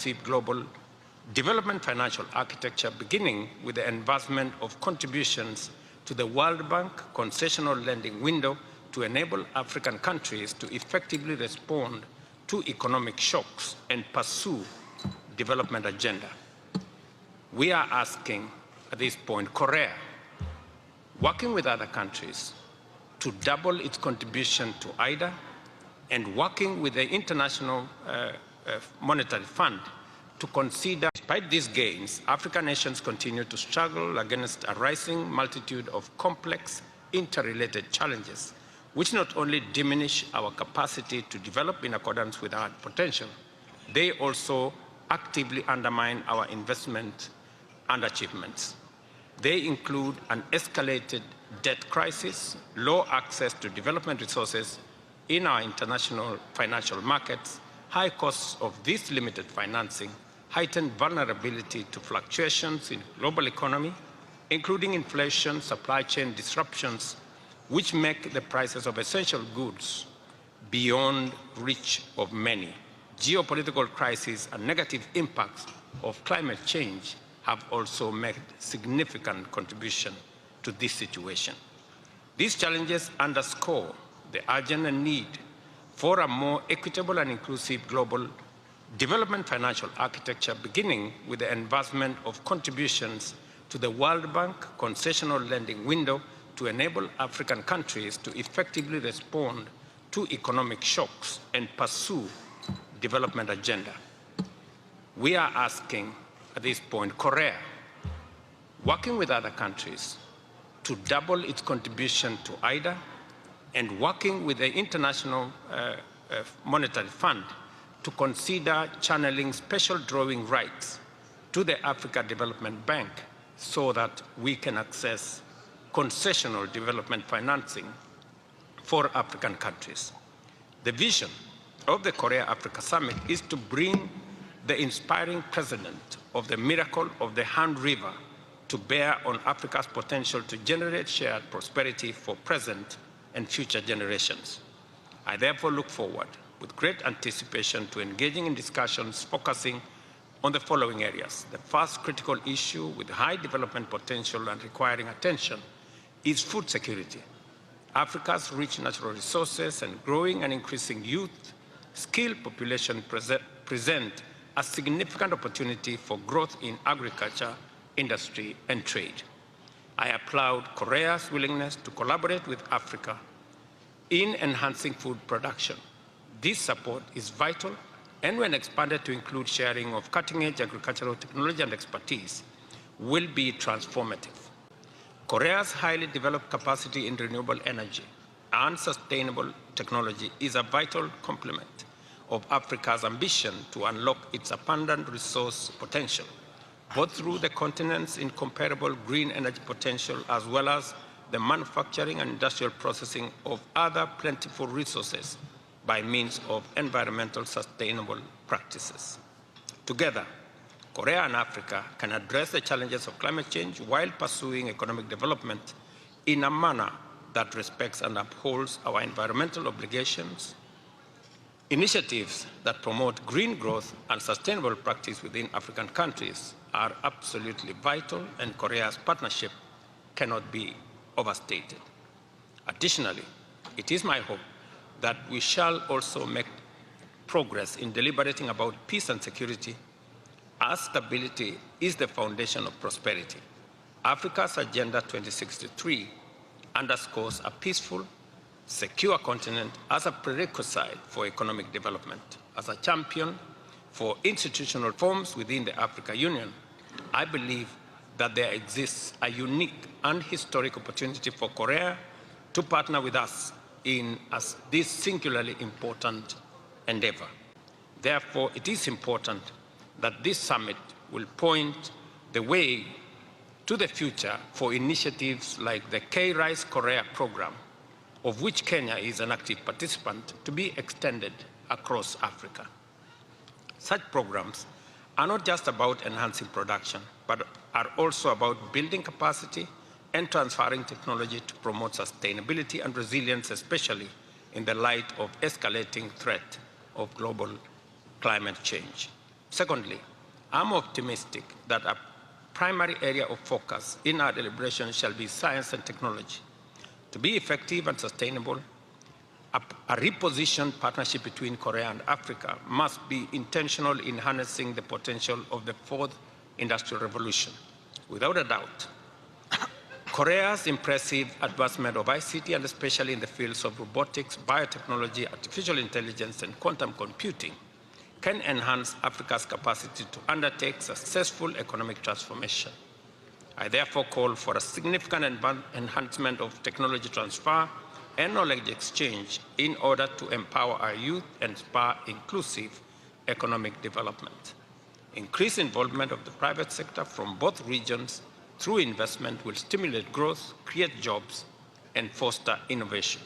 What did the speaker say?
inclusive global development financial architecture, beginning with the advancement of contributions to the World Bank concessional lending window to enable African countries to effectively respond to economic shocks and pursue development agenda. We are asking at this point Korea, working with other countries, to double its contribution to IDA and working with the International Monetary Fund to consider, despite these gains, African nations continue to struggle against a rising multitude of complex, interrelated challenges, which not only diminish our capacity to develop in accordance with our potential, they also actively undermine our investment and achievements. They include an escalated debt crisis, low access to development resources in our international financial markets, high costs of this limited financing, heightened vulnerability to fluctuations in global economy, including inflation, supply chain disruptions, which make the prices of essential goods beyond reach of many. Geopolitical crises and negative impacts of climate change have also made significant contribution to this situation. These challenges underscore the urgent need for a more equitable and inclusive global development financial architecture, beginning with the advancement of contributions to the World Bank concessional lending window to enable African countries to effectively respond to economic shocks and pursue development agenda. We are asking at this point Korea, working with other countries, to double its contribution to IDA and working with the International Monetary Fund to consider channeling special drawing rights to the Africa Development Bank so that we can access concessional development financing for African countries. The vision of the Korea-Africa Summit is to bring the inspiring precedent of the miracle of the Han River to bear on Africa's potential to generate shared prosperity for present and future generations. I therefore look forward with great anticipation to engaging in discussions focusing on the following areas. The first critical issue with high development potential and requiring attention is food security. Africa's rich natural resources and growing and increasing youth skilled population present a significant opportunity for growth in agriculture, industry, and trade. I applaud Korea's willingness to collaborate with Africa in enhancing food production. This support is vital, and when expanded to include sharing of cutting-edge agricultural technology and expertise, will be transformative. Korea's highly developed capacity in renewable energy and sustainable technology is a vital complement of Africa's ambition to unlock its abundant resource potential, both through the continent's incomparable green energy potential as well as the manufacturing and industrial processing of other plentiful resources by means of environmental sustainable practices. Together, Korea and Africa can address the challenges of climate change while pursuing economic development in a manner that respects and upholds our environmental obligations. Initiatives that promote green growth and sustainable practice within African countries are absolutely vital, and Korea's partnership cannot be overstated. Additionally, it is my hope that we shall also make progress in deliberating about peace and security, as stability is the foundation of prosperity. Africa's Agenda 2063 underscores a peaceful, secure continent as a prerequisite for economic development. As a champion for institutional reforms within the African Union, I believe that there exists a unique and historic opportunity for Korea to partner with us in this singularly important endeavor. Therefore, it is important that this summit will point the way to the future for initiatives like the K-Rise Korea program, of which Kenya is an active participant, to be extended across Africa. Such programs are not just about enhancing production, but are also about building capacity and transferring technology to promote sustainability and resilience, especially in the light of escalating threat of global climate change. Secondly, I'm optimistic that a primary area of focus in our deliberations shall be science and technology. To be effective and sustainable, a repositioned partnership between Korea and Africa must be intentional in harnessing the potential of the fourth industrial revolution. Without a doubt, Korea's impressive advancement of ICT, and especially in the fields of robotics, biotechnology, artificial intelligence, and quantum computing, can enhance Africa's capacity to undertake successful economic transformation. I therefore call for a significant enhancement of technology transfer and knowledge exchange in order to empower our youth and spur inclusive economic development. Increased involvement of the private sector from both regions through investment will stimulate growth, create jobs, and foster innovation.